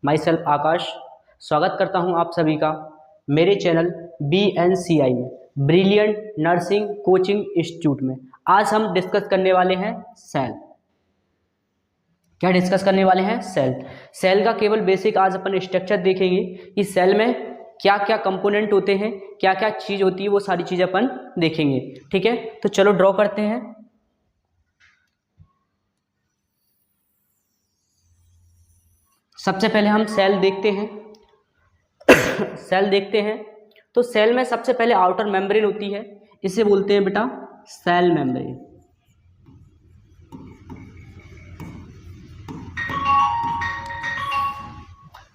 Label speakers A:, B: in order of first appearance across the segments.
A: My self आकाश स्वागत करता हूं आप सभी का मेरे चैनल BNCI में, ब्रिलियंट नर्सिंग कोचिंग इंस्टीट्यूट में। आज हम डिस्कस करने वाले हैं सेल। क्या डिस्कस करने वाले हैं? सेल का केवल बेसिक आज अपन स्ट्रक्चर देखेंगे कि सेल में क्या क्या कंपोनेंट होते हैं, क्या क्या चीज़ होती है, वो सारी चीज़ें अपन देखेंगे। ठीक है, तो चलो ड्रॉ करते हैं। सबसे पहले हम सेल देखते हैं। सेल देखते हैं तो सेल में सबसे पहले आउटर मेम्ब्रेन होती है, इसे बोलते हैं बेटा सेल मेम्ब्रेन।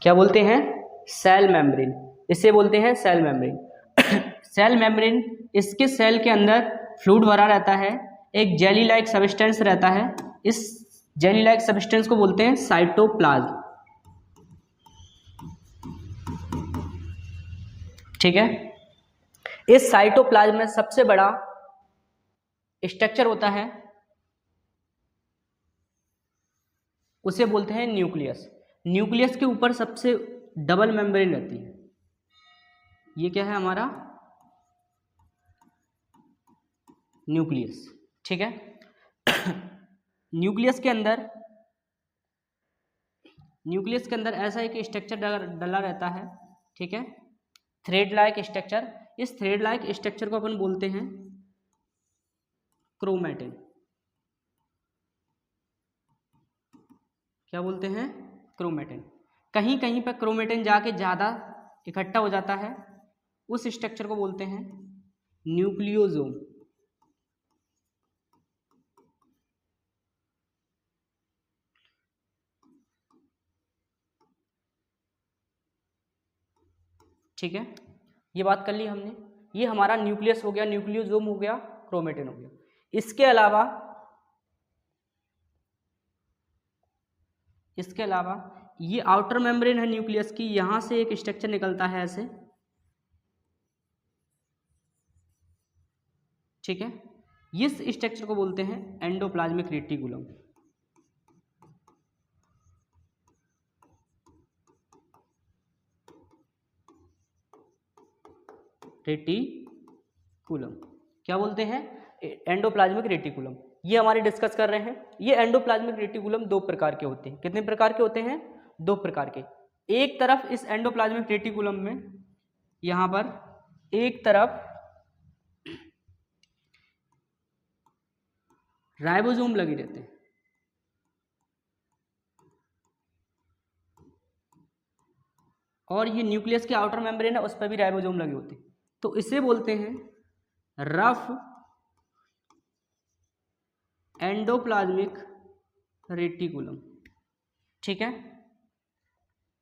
A: क्या बोलते हैं? सेल मेम्ब्रेन, इसे बोलते हैं सेल मेम्ब्रेन। सेल मेम्ब्रेन, इसके सेल के अंदर फ्लूइड भरा रहता है, एक जेली लाइक सब्सटेंस रहता है। इस जेली लाइक सब्सटेंस को बोलते हैं साइटोप्लाज्म। ठीक है, इस साइटोप्लाज्म में सबसे बड़ा स्ट्रक्चर होता है, उसे बोलते हैं न्यूक्लियस। न्यूक्लियस के ऊपर सबसे डबल मेम्ब्रेन रहती है। ये क्या है? हमारा न्यूक्लियस। ठीक है, न्यूक्लियस के अंदर ऐसा एक स्ट्रक्चर डला रहता है। ठीक है, थ्रेड लाइक स्ट्रक्चर। इस थ्रेड लाइक स्ट्रक्चर को अपन बोलते हैं क्रोमेटिन। क्या बोलते हैं? क्रोमेटिन। कहीं कहीं पर क्रोमेटिन जाके ज़्यादा इकट्ठा हो जाता है, उस स्ट्रक्चर को बोलते हैं न्यूक्लियोसोम। ठीक है, ये बात कर ली हमने। ये हमारा न्यूक्लियस हो गया, न्यूक्लियोसोम हो गया, क्रोमेटिन हो गया। इसके अलावा ये आउटर मेम्ब्रेन है न्यूक्लियस की, यहां से एक स्ट्रक्चर निकलता है ऐसे। ठीक है, इस स्ट्रक्चर को बोलते हैं एंडोप्लाज्मिक रेटिकुलम। रेटिकुलम क्या बोलते हैं? Endoplasmic reticulum. ये हमारे डिस्कस कर रहे हैं। ये एंडोप्लाज्मिक रेटिकुलम दो प्रकार के होते हैं। कितने प्रकार के होते हैं? दो प्रकार के। एक तरफ इस एंडोप्लाज्मिक रेटिकुलम में, यहां पर एक तरफ राइबोसोम लगे रहते हैं, और ये न्यूक्लियस के आउटर मेम्ब्रेन है, उस पर भी राइबोसोम लगे होते हैं। तो इसे बोलते हैं रफ एंडोप्लाज्मिक रेटिकुलम। ठीक है,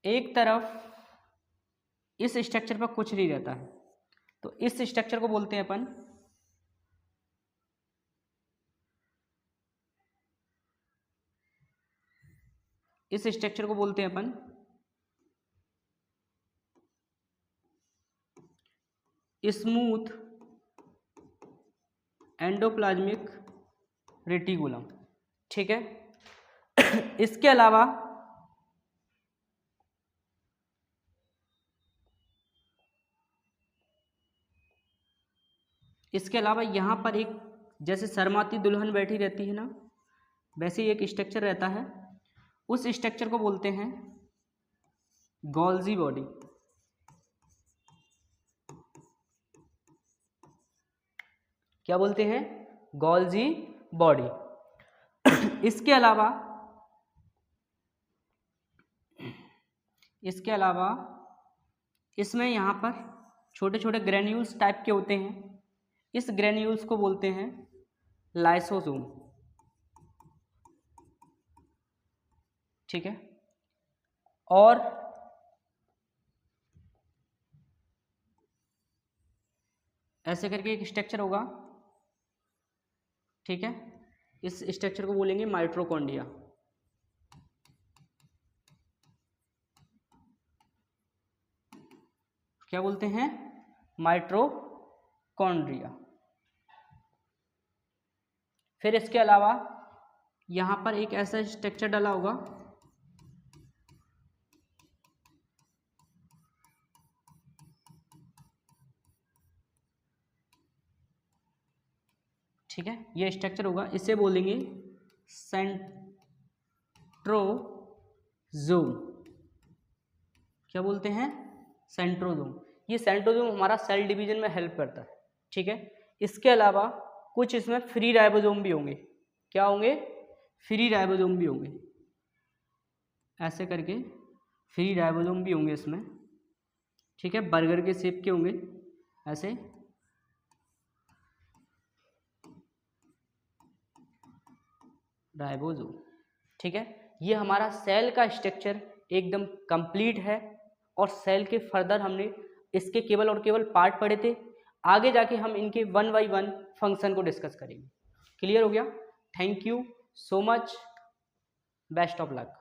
A: एक तरफ इस स्ट्रक्चर पर कुछ नहीं रहता है, तो इस स्ट्रक्चर को बोलते हैं अपन स्मूथ एंडोप्लाज्मिक रेटिकुलम। ठीक है, इसके अलावा यहां पर एक, जैसे शर्माती दुल्हन बैठी रहती है ना, वैसे ही एक स्ट्रक्चर रहता है। उस स्ट्रक्चर को बोलते हैं गोल्जी बॉडी। क्या बोलते हैं? Golgi body. इसके अलावा इसमें यहाँ पर छोटे छोटे ग्रेन्यूल्स टाइप के होते हैं। इस ग्रेन्यूल्स को बोलते हैं लाइसोसोम। ठीक है, और ऐसे करके एक स्ट्रक्चर होगा। ठीक है, इस स्ट्रक्चर को बोलेंगे माइटोकॉन्ड्रिया। क्या बोलते हैं? माइटोकॉन्ड्रिया। फिर इसके अलावा यहां पर एक ऐसा स्ट्रक्चर डाला होगा, ठीक है, ये स्ट्रक्चर होगा, इसे बोलेंगे सेंट्रोजोम। क्या बोलते हैं? सेंट्रोजोम। ये सेंट्रोजोम हमारा सेल डिवीजन में हेल्प करता है। ठीक है, इसके अलावा कुछ इसमें फ्री राइबोसोम भी होंगे। क्या होंगे? फ्री राइबोसोम भी होंगे, ऐसे करके फ्री राइबोसोम भी होंगे इसमें। ठीक है, बर्गर के शेप के होंगे ऐसे। राइबोसोम। ठीक है, ये हमारा सेल का स्ट्रक्चर एकदम कंप्लीट है। और सेल के फर्दर हमने इसके केवल और केवल पार्ट पढ़े थे। आगे जाके हम इनके 1 बाय 1 फंक्शन को डिस्कस करेंगे। क्लियर हो गया? Thank you so much, best of luck.